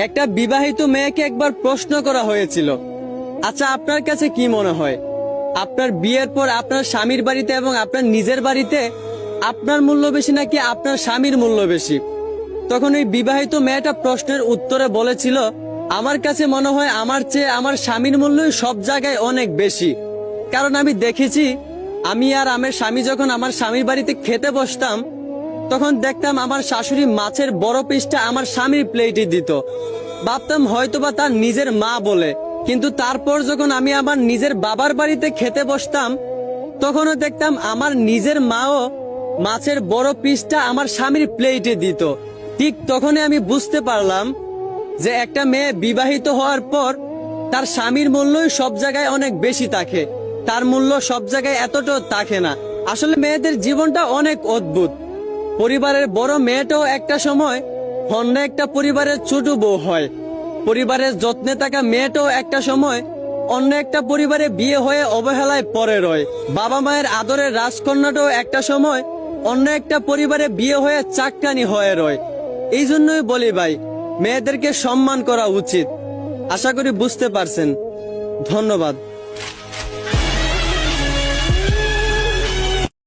একটা বিবাহিত মেয়েকে একবার প্রশ্ন করা হয়েছিল, আচ্ছা আপনার কাছে কি মনে হয়, আপনার বিয়ের পর আপনার স্বামীর বাড়িতে এবং আপনার নিজের বাড়িতে আপনার মূল্য বেশি নাকি আপনার স্বামীর মূল্য বেশি? তখন ওই বিবাহিত মেয়েটা প্রশ্নের উত্তরে বলেছিল, আমার কাছে মনে হয় আমার চেয়ে আমার স্বামীর মূল্যই সব জায়গায় অনেক বেশি। কারণ আমি দেখেছি, আমি আর আমার স্বামী যখন আমার স্বামীর বাড়িতে খেতে বসতাম, তখন দেখতাম আমার শাশুড়ি মাছের বড় পিসটা আমার স্বামীর প্লেটে দিত। ভাবতাম হয়তোবা তার নিজের মা বলে, কিন্তু তারপর যখন আমি আমার নিজের বাবার বাড়িতে খেতে বসতাম, তখনও দেখতাম আমার নিজের মাও মাছের বড় পিসটা আমার স্বামীর প্লেটে দিত। ঠিক তখনই আমি বুঝতে পারলাম যে একটা মেয়ে বিবাহিত হওয়ার পর তার স্বামীর মূল্যই সব জায়গায় অনেক বেশি থাকে, তার মূল্য সব জায়গায় এতটাও থাকে না। আসলে মেয়েদের জীবনটা অনেক অদ্ভুত। পরিবারের বড় মেয়েটাও একটা সময় অন্য একটা পরিবারের ছোট বউ হয়। পরিবারের যত্নে থাকা মেয়েটাও একটা সময় অন্য একটা পরিবারে বিয়ে হয়ে অবহেলায় পড়ে রয়। বাবা মায়ের আদরের রাজকন্যাটাও একটা সময় অন্য একটা পরিবারে বিয়ে হয়ে চাকরানি হয়ে রয়। এই জন্যই বলি ভাই, মেয়েদেরকে সম্মান করা উচিত। আশা করি বুঝতে পারছেন। ধন্যবাদ।